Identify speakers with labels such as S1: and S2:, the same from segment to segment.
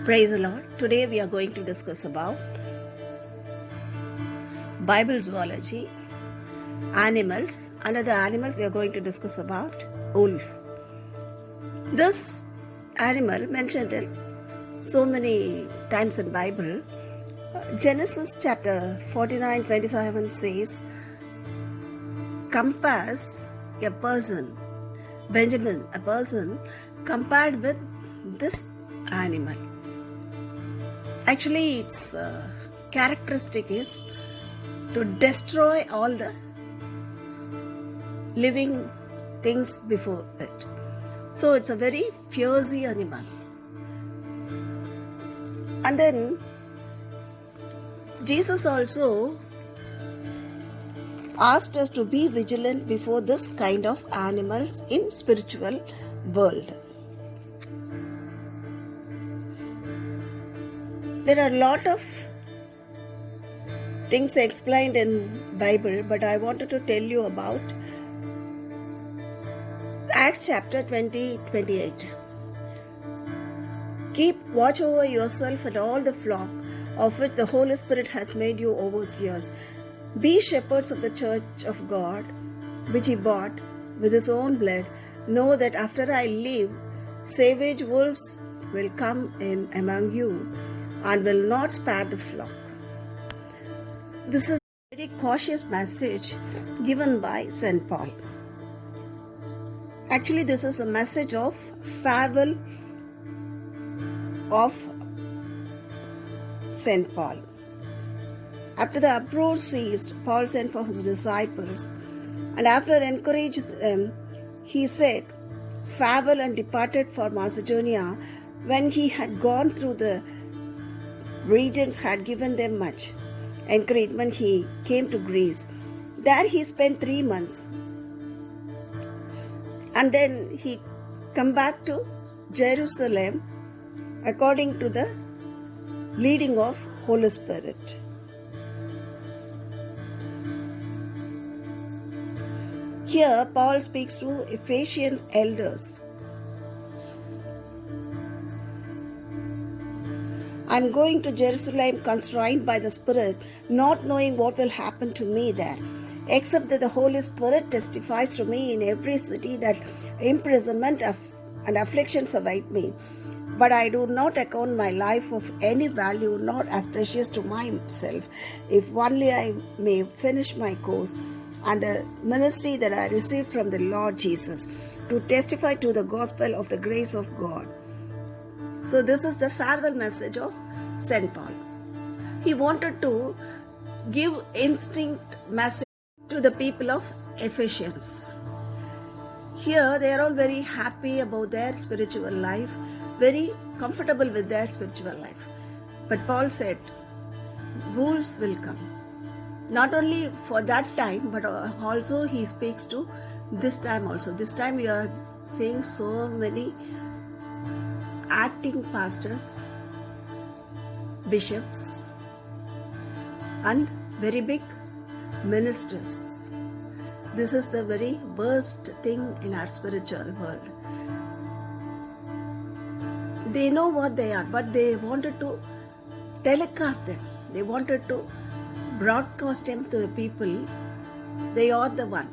S1: Praise the Lord. Today we are going to discuss about Bible zoology, animals. Under the animals we are going to discuss about wolf. This animal mentioned in so many times in Bible. Genesis chapter 49:27 says, compares a person, Benjamin, a person compared with this animal. Actually, its characteristic is to destroy all the living things before it. So it's a very fierce animal. And then Jesus also asked us to be vigilant before this kind of animals in spiritual world. There are a lot of things explained in Bible, but I wanted to tell you about Acts chapter 20:28. Keep watch over yourself and all the flock of which the Holy Spirit has made you overseers. Be shepherds of the church of God, which he bought with his own blood. Know that after I leave, savage wolves will come in among you and will not spare the flock. This is a very cautious message given by St. Paul. Actually, this is a message of farewell of St. Paul. After the uproar ceased, Paul sent for his disciples, and after encouraging them, he said farewell and departed for Macedonia. When he had gone through the regions had given them much encouragement, he came to Greece. There he spent 3 months, and then he come back to Jerusalem according to the leading of Holy Spirit. Here Paul speaks to Ephesians elders. I'm going to Jerusalem constrained by the Spirit, not knowing what will happen to me there, except that the Holy Spirit testifies to me in every city that imprisonment and afflictions await me. But I do not account my life of any value, not as precious to myself, if only I may finish my course and the ministry that I received from the Lord Jesus, to testify to the gospel of the grace of God. So this is the farewell message of St. Paul. He wanted to give instinct message to the people of Ephesians. Here they are all very happy about their spiritual life, very comfortable with their spiritual life. But Paul said, wolves will come. Not only for that time, but also he speaks to this time also. This time we are seeing so many acting pastors, bishops, and very big ministers. This is the very worst thing in our spiritual world. They know what they are, but they wanted to telecast them. They wanted to broadcast them to the people. They are the one.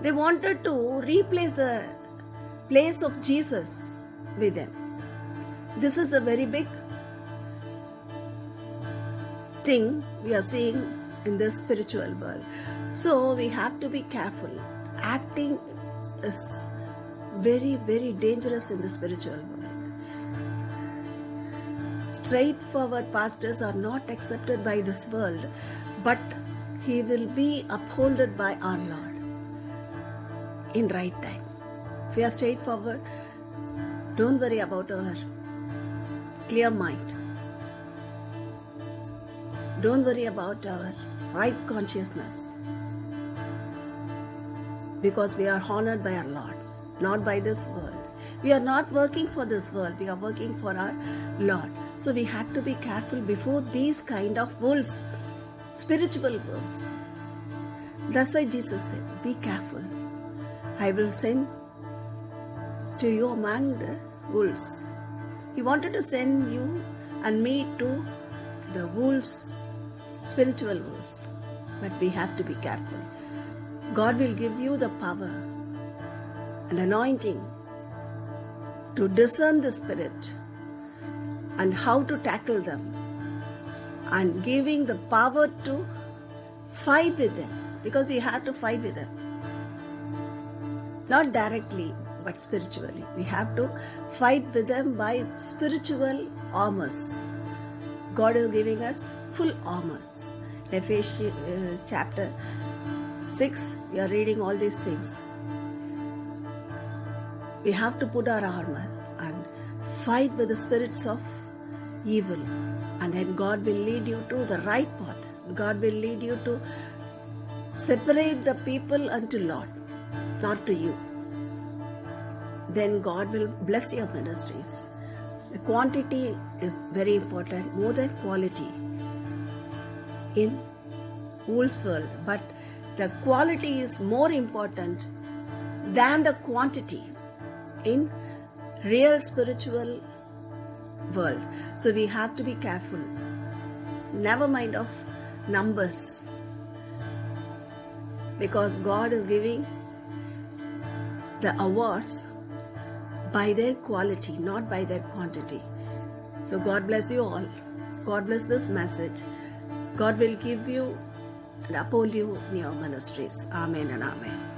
S1: They wanted to replace the place of Jesus with them. This is a very big thing we are seeing in this spiritual world. So we have to be careful. Acting is very, very dangerous in the spiritual world. Straightforward pastors are not accepted by this world, but he will be upholded by our Lord in right time. If we are straightforward, don't worry about our clear mind. Don't worry about our right consciousness, because we are honored by our Lord, not by this world. We are not working for this world, we are working for our Lord. So we have to be careful before these kind of wolves, spiritual wolves. That's why Jesus said, be careful. I will send to you among the wolves. He wanted to send you and me to the wolves, spiritual wolves. But we have to be careful. God will give you the power and anointing to discern the spirit and how to tackle them, and giving the power to fight with them, because we have to fight with them. Not directly, but spiritually. We have to fight with them by spiritual armors. God is giving us full armors. Ephesians chapter 6, we are reading all these things. We have to put our armor and fight with the spirits of evil, and then God will lead you to the right path. God will lead you to separate the people unto Lord, not to you. Then God will bless your ministries. The quantity is very important, more than quality in Wolf's world, but the quality is more important than the quantity in real spiritual world. So we have to be careful. Never mind of numbers, because God is giving the awards by their quality, not by their quantity. So God bless you all. God bless this message. God will give you and uphold you in your ministries. Amen and amen.